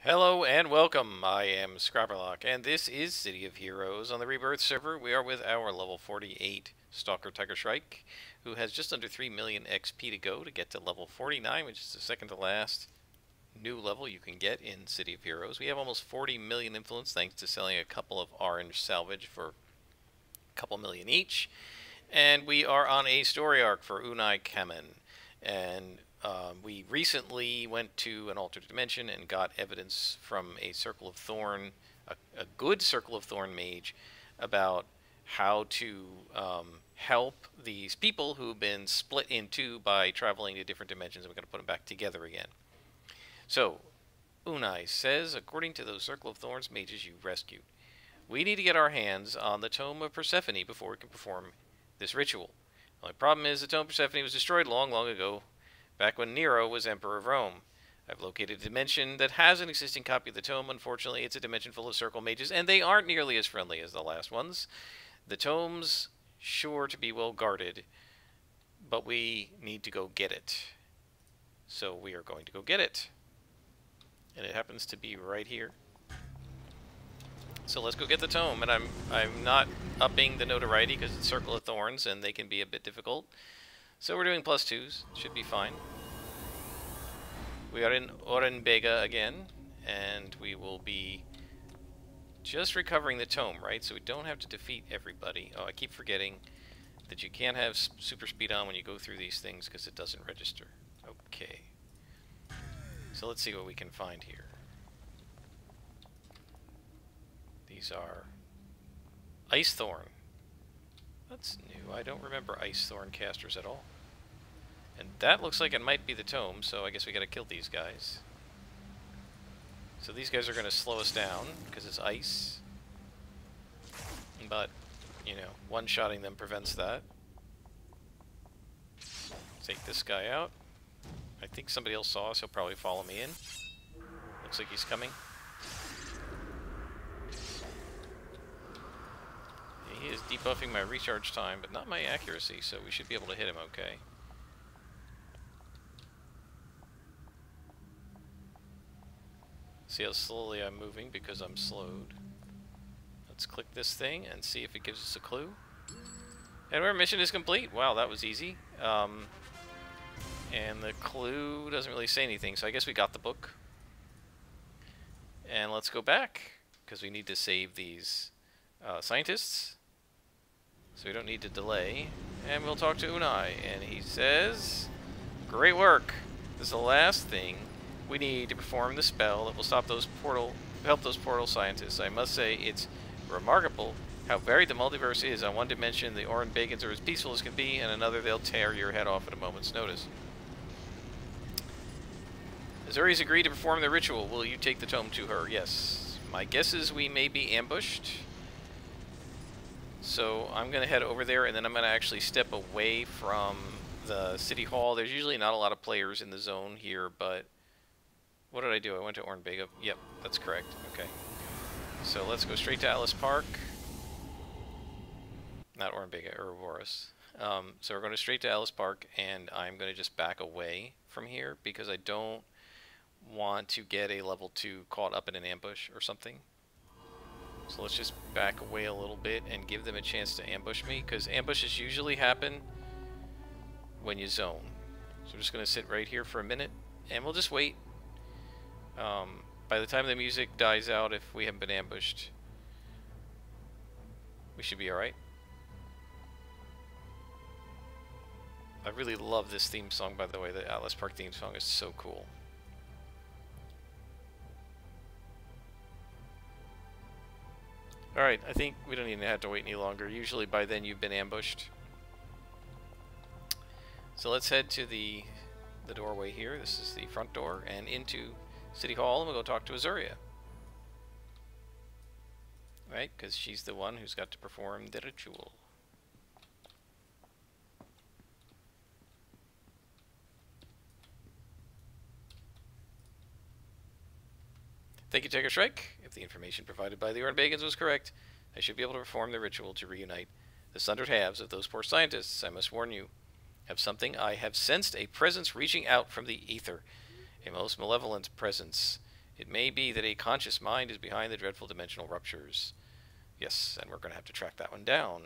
Hello and welcome. I am Scrapperlock, and this is City of Heroes on the Rebirth server. We are with our level 48 Stalker Tiger Shrike, who has just under 3 million XP to go to get to level 49, which is the second to last new level you can get in City of Heroes. We have almost 40 million influence thanks to selling a couple of orange salvage for a couple million each. And we are on a story arc for Unai Kamen. And we recently went to an alternate dimension and got evidence from a Circle of Thorn, a good Circle of Thorn mage, about how to help these people who've been split in two by traveling to different dimensions, and we're going to put them back together again. So, Unai says, according to those Circle of Thorns mages you rescued, we need to get our hands on the Tome of Persephone before we can perform this ritual. The only problem is the Tome of Persephone was destroyed long, long ago, back when Nero was Emperor of Rome. I've located a dimension that has an existing copy of the tome. Unfortunately, it's a dimension full of circle mages, and they aren't nearly as friendly as the last ones. The tome's sure to be well guarded, but we need to go get it. So we are going to go get it. And it happens to be right here. So let's go get the tome, and I'm not upping the notoriety because it's Circle of Thorns, and they can be a bit difficult. So we're doing +2s. Should be fine. We are in Orenbega again, and we will be just recovering the tome, right? So we don't have to defeat everybody. Oh, I keep forgetting that you can't have super speed on when you go through these things because it doesn't register. Okay. So let's see what we can find here. These are Ice Thorn. That's new. I don't remember Ice Thorn casters at all. And that looks like it might be the tome, so I guess we gotta kill these guys. So these guys are gonna slow us down, because it's ice. But, you know, one-shotting them prevents that. Take this guy out. I think somebody else saw us, he'll probably follow me in. Looks like he's coming. He is debuffing my recharge time, but not my accuracy, so we should be able to hit him okay. See how slowly I'm moving because I'm slowed. Let's click this thing and see if it gives us a clue. And our mission is complete. Wow, that was easy. And the clue doesn't really say anything, so I guess we got the book. And let's go back, because we need to save these scientists. So we don't need to delay. And we'll talk to Unai. And he says, great work. This is the last thing we need to perform the spell that will stop those help those portal scientists. I must say it's remarkable how varied the multiverse is. On one dimension, the Oran Bagans are as peaceful as can be, and another they'll tear your head off at a moment's notice. Azuri's agreed to perform the ritual. Will you take the tome to her? Yes. My guess is we may be ambushed. So I'm going to head over there, and then I'm going to actually step away from the city hall. There's usually not a lot of players in the zone here, but what did I do? I went to Orenbega. Yep, that's correct. Okay. So let's go straight to Alice Park. Not Orenbega, Ouroboros. So we're going straight to Alice Park, and I'm going to just back away from here because I don't want to get a level 2 caught up in an ambush or something. So let's just back away a little bit and give them a chance to ambush me, because ambushes usually happen when you zone. So I'm just going to sit right here for a minute, and we'll just wait. By the time the music dies out, if we haven't been ambushed, we should be alright. I really love this theme song, by the way. The Alice Park theme song is so cool. Alright, I think we don't even have to wait any longer. Usually by then you've been ambushed. So let's head to the doorway here. This is the front door, and into City Hall, and we'll go talk to Azuria. Right, because she's the one who's got to perform the ritual. Thank you, Tiger Shrike. If the information provided by the Ornbagans was correct, I should be able to perform the ritual to reunite the sundered halves of those poor scientists. I must warn you, I have sensed a presence reaching out from the ether. A most malevolent presence. It may be that a conscious mind is behind the dreadful dimensional ruptures. Yes, and we're going to have to track that one down.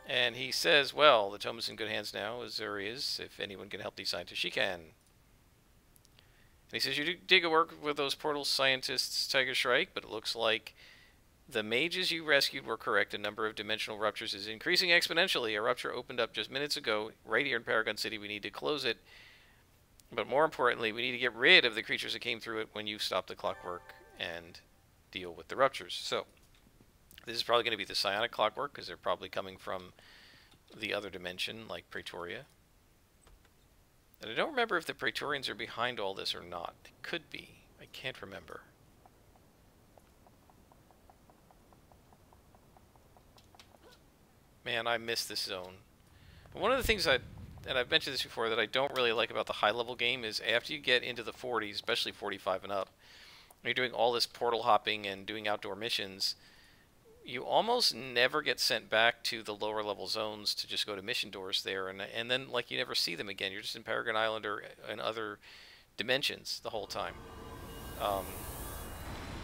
And he says, well, the tome is in good hands now, as there is. If anyone can help these scientists, she can. And he says, you did good work with those portal scientists, Tiger Shrike, but it looks like the mages you rescued were correct. The number of dimensional ruptures is increasing exponentially. A rupture opened up just minutes ago, right here in Paragon City. We need to close it. But more importantly, we need to get rid of the creatures that came through it when you stop the clockwork and deal with the ruptures. So, this is probably going to be the psionic clockwork, because they're probably coming from the other dimension, like Praetoria. And I don't remember if the Praetorians are behind all this or not. They could be. I can't remember. Man, I miss this zone. One of the things and I've mentioned this before, that I don't really like about the high-level game is after you get into the 40s, especially 45 and up, when you're doing all this portal hopping and doing outdoor missions, you almost never get sent back to the lower-level zones to just go to mission doors there, and then, like, you never see them again. You're just in Paragon Island or in other dimensions the whole time.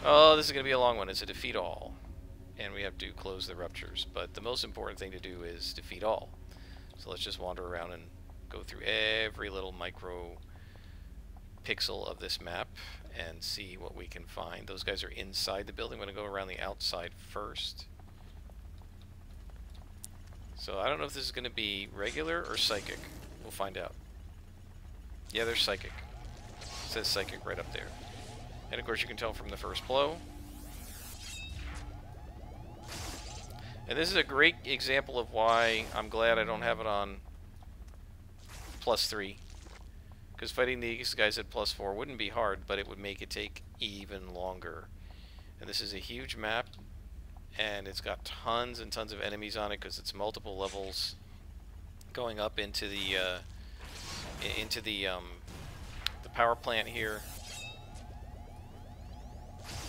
Oh, this is going to be a long one. It's a defeat all. And we have to close the ruptures. But the most important thing to do is defeat all. So let's just wander around and go through every little micro pixel of this map and see what we can find. Those guys are inside the building. I'm going to go around the outside first. So I don't know if this is going to be regular or psychic. We'll find out. Yeah, they're psychic. It says psychic right up there. And of course you can tell from the first blow. And this is a great example of why I'm glad I don't have it on +3. Because fighting these guys at +4 wouldn't be hard, but it would make it take even longer. And this is a huge map, and it's got tons and tons of enemies on it because it's multiple levels going up into the power plant here.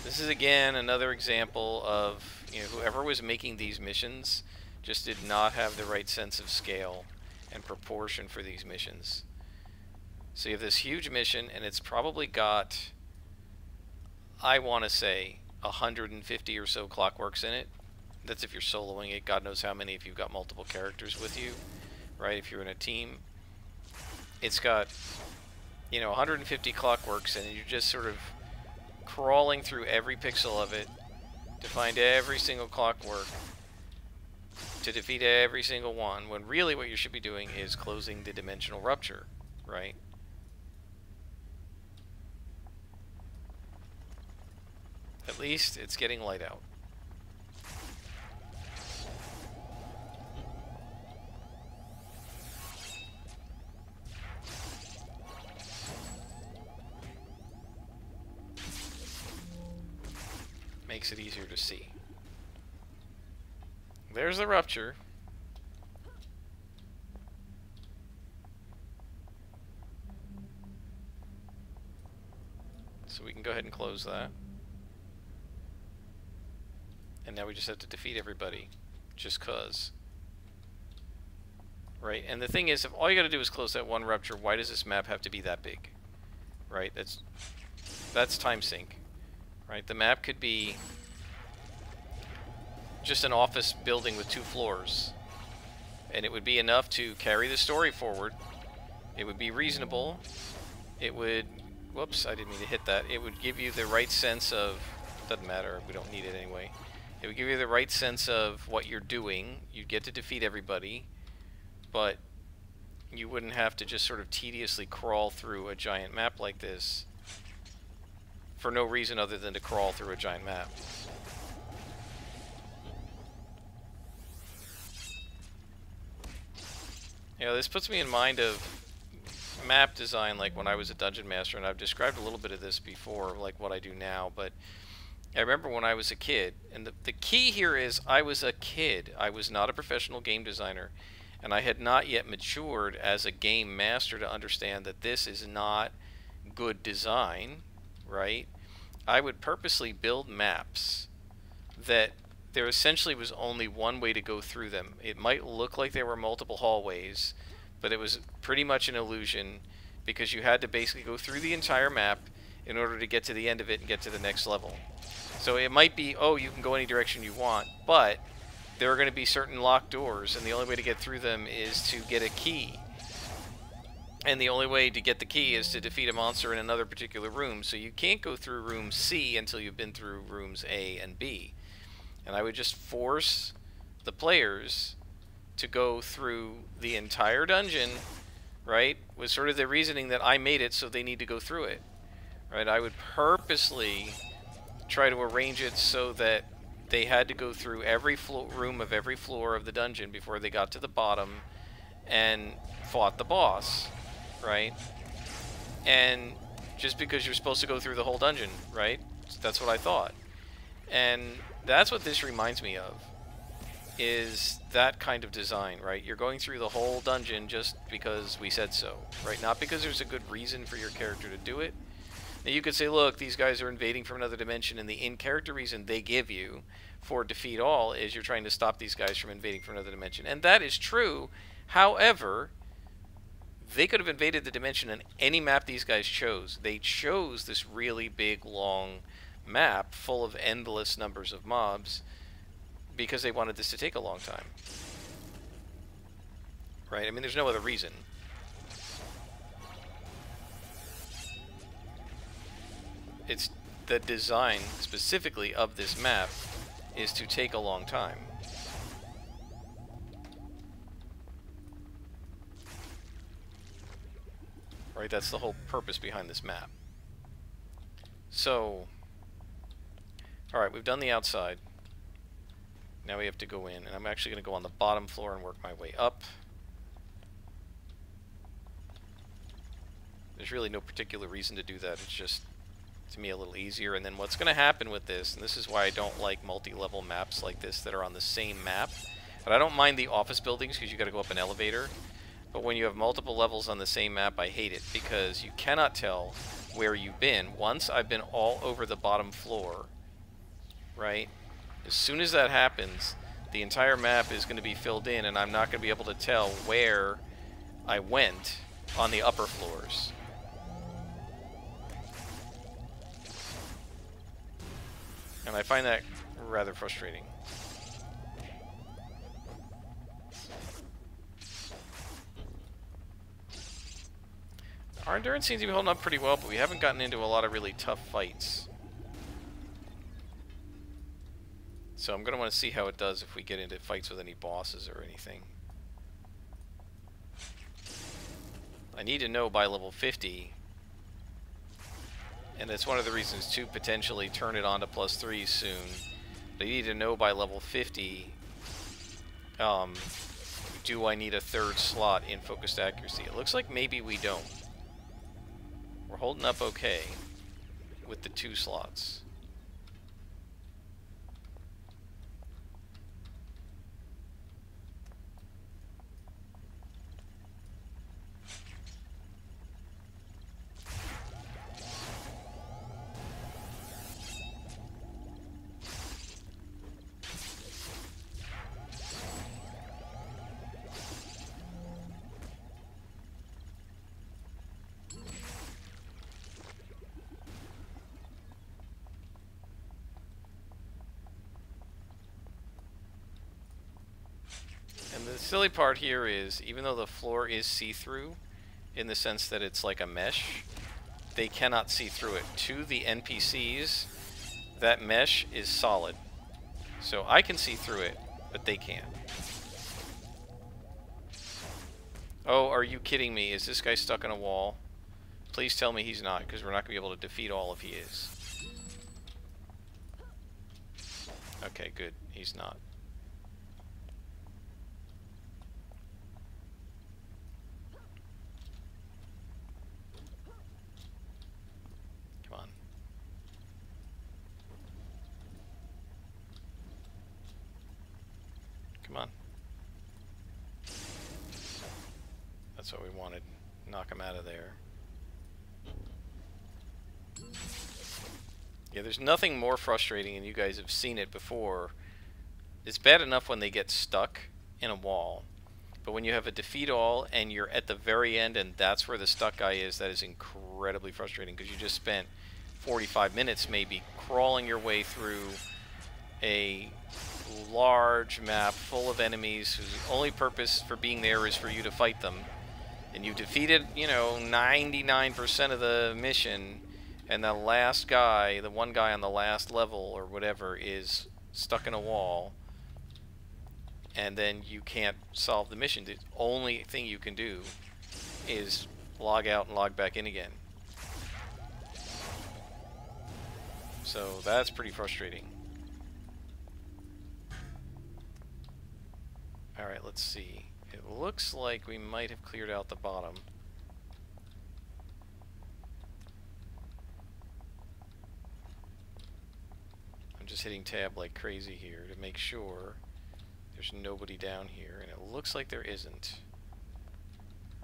This is again another example of, whoever was making these missions just did not have the right sense of scale and proportion for these missions. So you have this huge mission, and it's probably got, I want to say, 150 or so clockworks in it. That's if you're soloing it. God knows how many if you've got multiple characters with you, right? If you're in a team. It's got, 150 clockworks, and you're just sort of crawling through every pixel of it to find every single clockwork, to defeat every single one, when really what you should be doing is closing the dimensional rupture, right? At least it's getting light out. Makes it easier to see. There's the rupture. So we can go ahead and close that. And now we just have to defeat everybody. Just cause. Right? And the thing is, if all you gotta do is close that one rupture, why does this map have to be that big? Right? That's time sink. Right? The map could be just an office building with 2 floors, and it would be enough to carry the story forward. It would be reasonable. It would, whoops, I didn't mean to hit that. It would give you the right sense of, doesn't matter, we don't need it anyway. It would give you the right sense of what you're doing. You'd get to defeat everybody, but you wouldn't have to just sort of tediously crawl through a giant map like this for no reason other than to crawl through a giant map. This puts me in mind of map design like when I was a dungeon master, and I've described a little bit of this before, like what I do now, but I remember when I was a kid, and the key here is I was a kid. I was not a professional game designer, and I had not yet matured as a game master to understand that this is not good design, right? I would purposely build maps that there essentially was only one way to go through them. It might look like there were multiple hallways, but it was pretty much an illusion, because you had to basically go through the entire map in order to get to the end of it and get to the next level. So it might be, oh, you can go any direction you want, but there are going to be certain locked doors, and the only way to get through them is to get a key. And the only way to get the key is to defeat a monster in another particular room. So you can't go through room C until you've been through rooms A and B. And I would just force the players to go through the entire dungeon, right? With sort of the reasoning that I made it, so they need to go through it. Right? I would purposely try to arrange it so that they had to go through every room of every floor of the dungeon before they got to the bottom and fought the boss. Right? And just because you're supposed to go through the whole dungeon, right? That's what I thought. And that's what this reminds me of, is that kind of design, right? You're going through the whole dungeon just because we said so, right? Not because there's a good reason for your character to do it. Now you could say, look, these guys are invading from another dimension, and the in-character reason they give you for defeat all is you're trying to stop these guys from invading from another dimension. And that is true. However, they could have invaded the dimension on any map these guys chose. They chose this really big, long map full of endless numbers of mobs because they wanted this to take a long time. Right? I mean, there's no other reason. It's the design, specifically, of this map is to take a long time. Right, that's the whole purpose behind this map. So, alright, we've done the outside. Now we have to go in, and I'm actually going to go on the bottom floor and work my way up. There's really no particular reason to do that, it's just, to me, a little easier. And then what's going to happen with this, and this is why I don't like multi-level maps like this that are on the same map, but I don't mind the office buildings because you got to go up an elevator. But when you have multiple levels on the same map, I hate it, because you cannot tell where you've been. Once I've been all over the bottom floor, right? As soon as that happens, the entire map is going to be filled in, and I'm not going to be able to tell where I went on the upper floors. And I find that rather frustrating. Our endurance seems to be holding up pretty well, but we haven't gotten into a lot of really tough fights. So I'm going to want to see how it does if we get into fights with any bosses or anything. I need to know by level 50, and that's one of the reasons to potentially turn it on to +3 soon. But I need to know by level 50, do I need a third slot in focused accuracy? It looks like maybe we don't. We're holding up okay with the 2 slots. And the silly part here is, even though the floor is see-through, in the sense that it's like a mesh, they cannot see through it. To the NPCs, that mesh is solid. So I can see through it, but they can't. Oh, are you kidding me? Is this guy stuck in a wall? Please tell me he's not, because we're not going to be able to defeat all if he is. Okay, good. He's not. Come on. That's what we wanted. Knock him out of there. Yeah, there's nothing more frustrating, and you guys have seen it before. It's bad enough when they get stuck in a wall, but when you have a defeat all and you're at the very end and that's where the stuck guy is, that is incredibly frustrating, because you just spent 45 minutes maybe, crawling your way through a large map full of enemies whose only purpose for being there is for you to fight them. And you defeated, you know, 99% of the mission, and the last guy, the one guy on the last level or whatever, is stuck in a wall, and then you can't solve the mission. The only thing you can do is log out and log back in again. So that's pretty frustrating. Alright, let's see. It looks like we might have cleared out the bottom. I'm just hitting tab like crazy here to make sure there's nobody down here, and it looks like there isn't.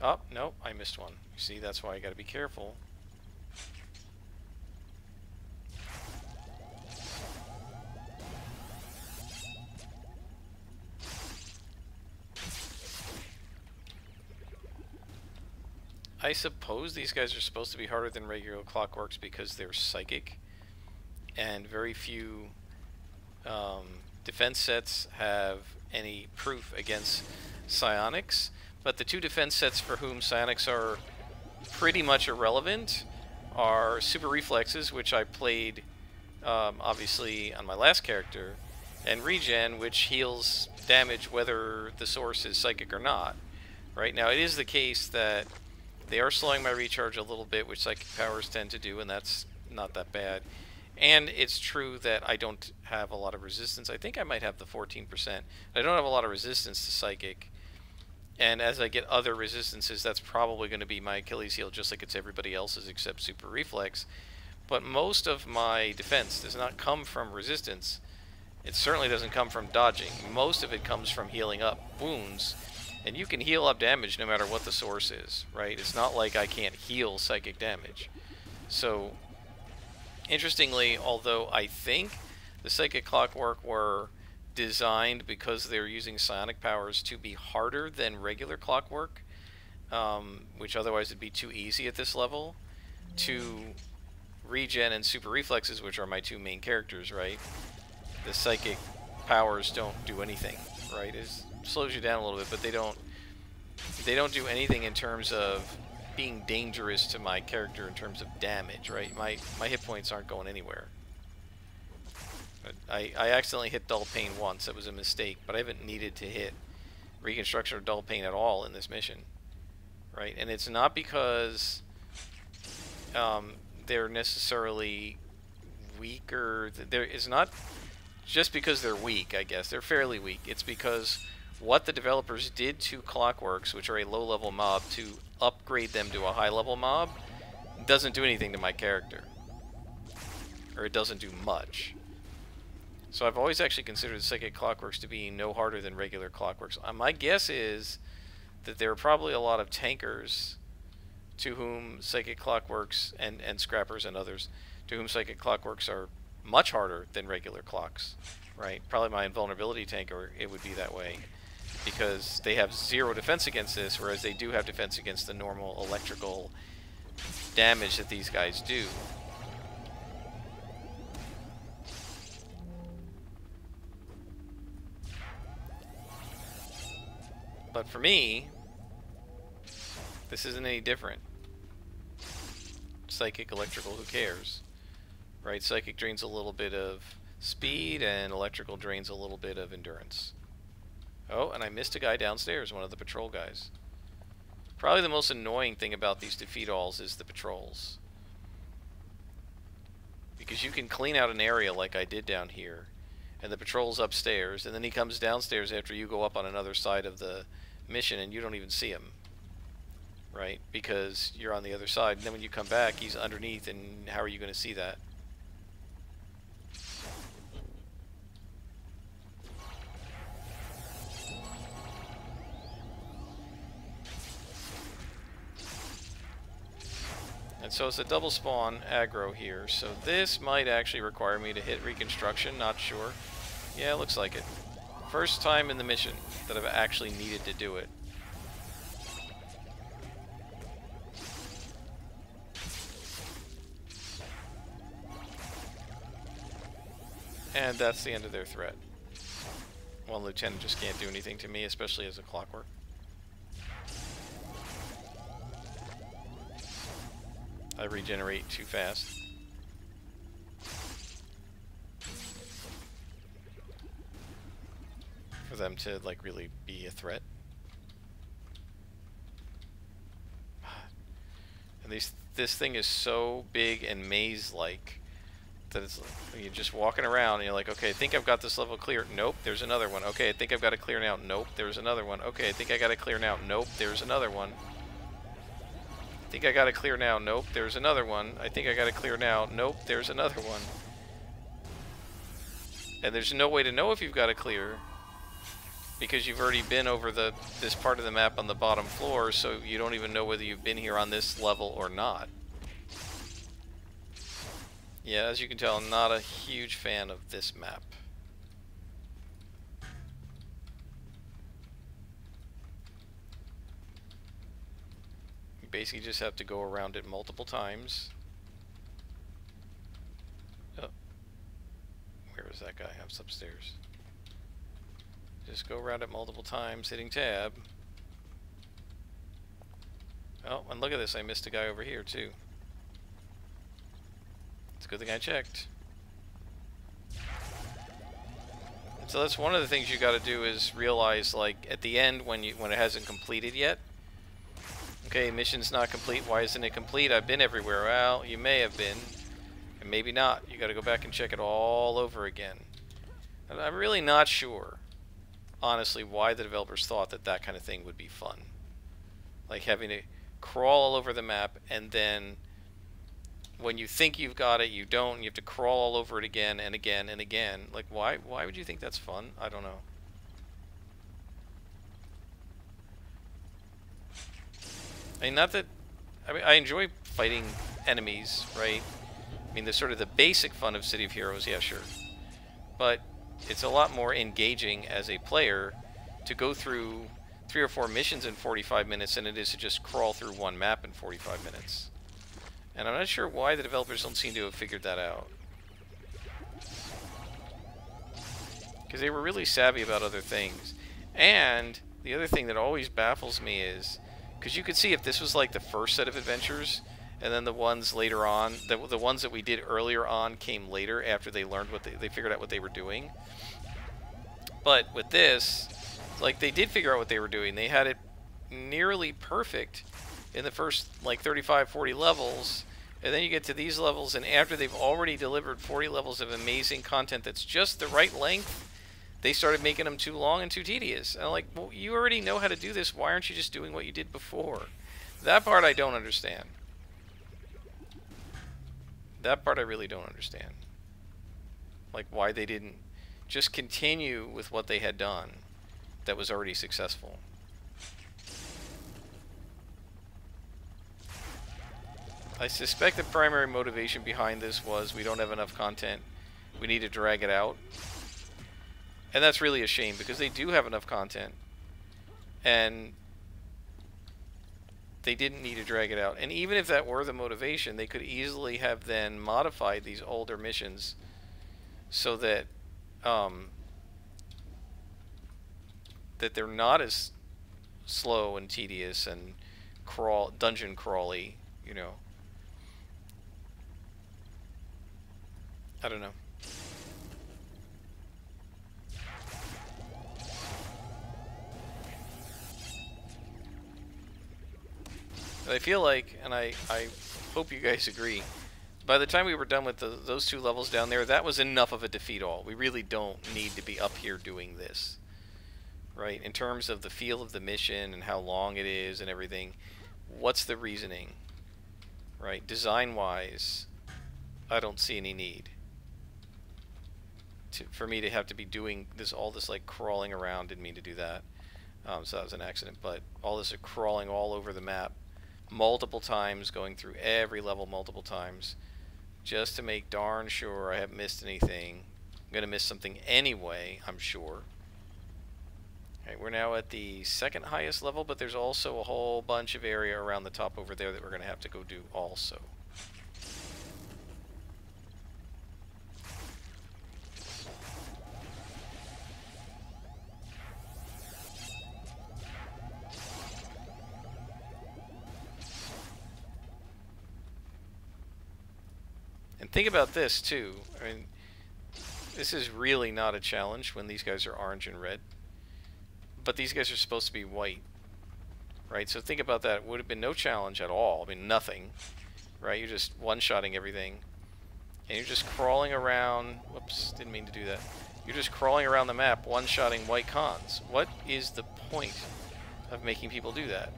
Oh, nope, I missed one. You see, that's why I gotta be careful. I suppose these guys are supposed to be harder than regular clockworks because they're psychic, and very few defense sets have any proof against psionics, but the two defense sets for whom psionics are pretty much irrelevant are super reflexes, which I played obviously on my last character, and regen, which heals damage whether the source is psychic or not. Right now it is the case that they are slowing my recharge a little bit, which psychic powers tend to do, and that's not that bad. And it's true that I don't have a lot of resistance. I think I might have the 14%. I don't have a lot of resistance to psychic. And as I get other resistances, that's probably going to be my Achilles heel, just like it's everybody else's except super reflex. But most of my defense does not come from resistance. It certainly doesn't come from dodging. Most of it comes from healing up wounds. And you can heal up damage no matter what the source is, right? It's not like I can't heal psychic damage. So, interestingly, although I think the psychic clockwork were designed because they're using psionic powers to be harder than regular clockwork, which otherwise would be too easy at this level, to regen and super reflexes, which are my two main characters, right? The psychic powers don't do anything, right? It slows you down a little bit, but they don't do anything in terms of being dangerous to my character in terms of damage, right? My hit points aren't going anywhere. But I accidentally hit dull pain once. That was a mistake, but I haven't needed to hit reconstruction or dull pain at all in this mission, right? And it's not because they're necessarily weaker. It's not just because they're weak, I guess. They're fairly weak. It's because what the developers did to clockworks, which are a low-level mob, to upgrade them to a high-level mob, doesn't do anything to my character. Or it doesn't do much. So I've always actually considered psychic clockworks to be no harder than regular clockworks. My guess is that there are probably a lot of tankers to whom psychic clockworks, and scrappers and others, to whom psychic clockworks are much harder than regular clocks, right? Probably my invulnerability tanker, it would be that way, because they have zero defense against this, whereas they do have defense against the normal electrical damage that these guys do. But for me, this isn't any different. Psychic, electrical, who cares? Right? Psychic drains a little bit of speed, and electrical drains a little bit of endurance. Oh, and I missed a guy downstairs, one of the patrol guys. Probably the most annoying thing about these defeat-alls is the patrols. Because you can clean out an area like I did down here, and the patrol's upstairs, and then he comes downstairs after you go up on another side of the mission, and you don't even see him. Right? Because you're on the other side, and then when you come back, he's underneath, and how are you going to see that? And so it's a double spawn aggro here, so this might actually require me to hit reconstruction, not sure. Yeah, it looks like it. First time in the mission that I've actually needed to do it. And that's the end of their threat. One lieutenant just can't do anything to me, especially as a clockwork. I regenerate too fast. For them to, like, really be a threat. And this thing is so big and maze-like that it's like, you're just walking around and you're like, okay, I think I've got this level clear. Nope, there's another one. Okay, I think I've got it clear now. Nope, there's another one. Okay, I think I got it clear now. Nope, there's another one. I think I got it clear now. Nope, there's another one. I think I got it clear now. Nope, there's another one. And there's no way to know if you've got it clear because you've already been over this part of the map on the bottom floor, so you don't even know whether you've been here on this level or not. Yeah, as you can tell, I'm not a huge fan of this map. You basically just have to go around it multiple times. Oh. Where is that guy? I was upstairs. Just go around it multiple times, hitting tab. Oh, and look at this, I missed a guy over here too. It's a good thing I checked. So that's one of the things you got to do is realize, like, at the end when it hasn't completed yet. Okay, mission's not complete. Why isn't it complete? I've been everywhere. Well, you may have been, and maybe not. You got to go back and check it all over again. And I'm really not sure, honestly, why the developers thought that that kind of thing would be fun. Like having to crawl all over the map, and then when you think you've got it, you don't, and you have to crawl all over it again and again and again. Like, why would you think that's fun? I don't know. I mean, not that... I mean, I enjoy fighting enemies, right? I mean, there's sort of the basic fun of City of Heroes, yeah, sure. But it's a lot more engaging as a player to go through 3 or 4 missions in 45 minutes than it is to just crawl through one map in 45 minutes. And I'm not sure why the developers don't seem to have figured that out. Because they were really savvy about other things. And the other thing that always baffles me is, because you could see if this was like the first set of adventures, and then the ones later on, the ones that we did earlier on came later after they learned what they figured out what they were doing. But with this, like, they did figure out what they were doing. They had it nearly perfect in the first, like, 35, 40 levels, and then you get to these levels, and after they've already delivered 40 levels of amazing content that's just the right length, they started making them too long and too tedious. And I'm like, well, you already know how to do this. Why aren't you just doing what you did before? That part I don't understand. That part I really don't understand. Like, why they didn't just continue with what they had done that was already successful. I suspect the primary motivation behind this was we don't have enough content. We need to drag it out. And that's really a shame because they do have enough content. And they didn't need to drag it out. And even if that were the motivation, they could easily have then modified these older missions so that that they're not as slow and tedious and dungeon crawly, you know. I don't know. But I feel like, and I hope you guys agree, by the time we were done with those 2 levels down there, that was enough of a defeat all. We really don't need to be up here doing this. Right? In terms of the feel of the mission and how long it is and everything, what's the reasoning? Right? Design-wise, I don't see any need for me to have to be doing all this like crawling around. Didn't mean to do that. So that was an accident. But all this crawling all over the map multiple times, going through every level multiple times, just to make darn sure I haven't missed anything. I'm going to miss something anyway, I'm sure. Okay, we're now at the 2nd highest level, but there's also a whole bunch of area around the top over there that we're going to have to go do also. And think about this, too. I mean, this is really not a challenge when these guys are orange and red. But these guys are supposed to be white. Right? So think about that. It would have been no challenge at all. I mean, nothing. Right? You're just one-shotting everything. And you're just crawling around. Whoops, didn't mean to do that. You're just crawling around the map, one-shotting white cons. What is the point of making people do that?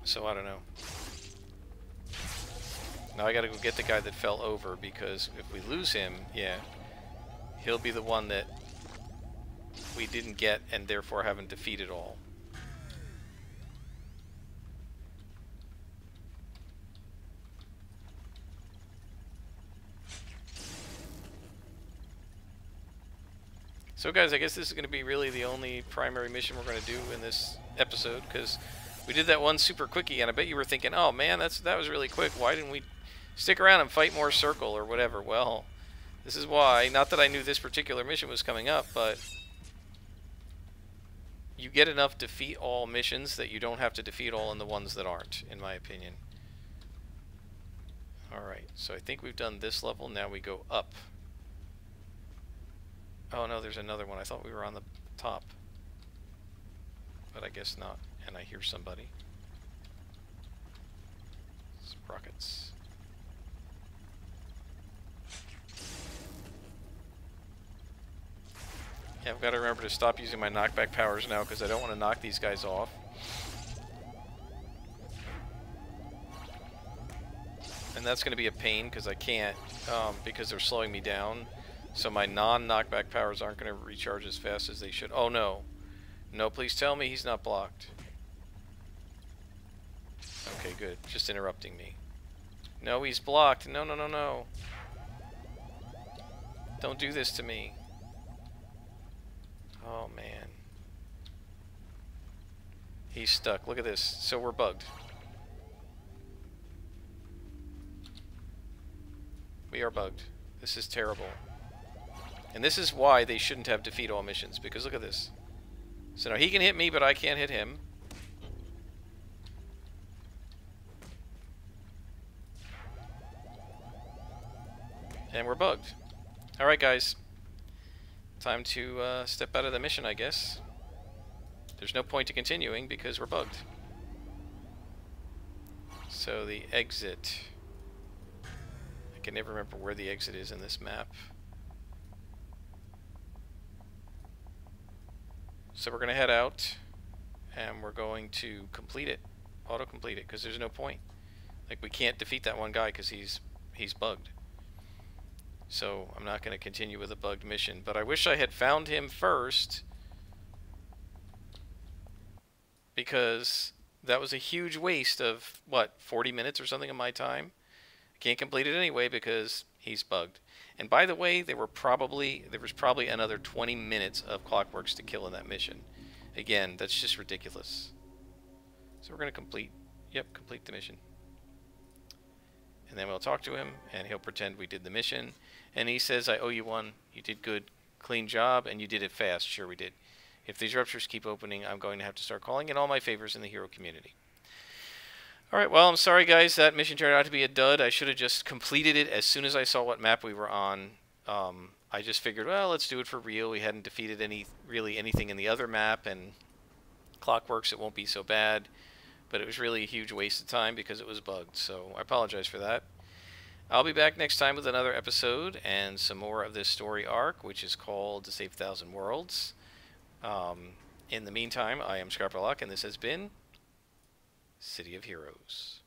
So I don't know. Now I gotta go get the guy that fell over, because if we lose him, yeah, he'll be the one that we didn't get and therefore haven't defeated all. So guys, I guess this is going to be really the only primary mission we're going to do in this episode, because we did that one super quickie, and I bet you were thinking, oh man, that was really quick. Why didn't we stick around and fight more circle or whatever? Well, this is why. Not that I knew this particular mission was coming up, but you get enough defeat all missions that you don't have to defeat all in the ones that aren't, in my opinion. Alright, so I think we've done this level. Now we go up. Oh no, there's another one. I thought we were on the top. But I guess not. And I hear somebody. Sprockets. Yeah, I've got to remember to stop using my knockback powers now, because I don't want to knock these guys off. And that's going to be a pain, because I can't, because they're slowing me down. So my non-knockback powers aren't going to recharge as fast as they should. Oh no. No, please tell me he's not blocked. Okay, good. Just interrupting me. No, he's blocked. No, no, no, no. Don't do this to me. Oh man. He's stuck. Look at this. So we're bugged. We are bugged. This is terrible. And this is why they shouldn't have defeat all missions, because look at this. So now he can hit me, but I can't hit him. And we're bugged. Alright guys. Time to step out of the mission, I guess. There's no point to continuing because we're bugged. So the exit. I can never remember where the exit is in this map. So we're going to head out, and we're going to complete it, auto-complete it, because there's no point. Like, we can't defeat that one guy because he's bugged. So I'm not going to continue with a bugged mission, but I wish I had found him first, because that was a huge waste of, what, 40 minutes or something of my time? I can't complete it anyway because he's bugged. And by the way, there was probably another 20 minutes of clockworks to kill in that mission. Again, that's just ridiculous. So we're going to complete the mission. And then we'll talk to him, and he'll pretend we did the mission. And he says, I owe you one. You did good, clean job, and you did it fast. Sure we did. If these ruptures keep opening, I'm going to have to start calling in all my favors in the hero community. Alright, well, I'm sorry guys, that mission turned out to be a dud. I should have just completed it as soon as I saw what map we were on. I just figured, well, let's do it for real. We hadn't defeated really anything in the other map, and clockworks, it won't be so bad. But it was really a huge waste of time because it was bugged, so I apologize for that. I'll be back next time with another episode and some more of this story arc, which is called To Save 1,000 Worlds. In the meantime, I am Scarpalock, and this has been City of Heroes.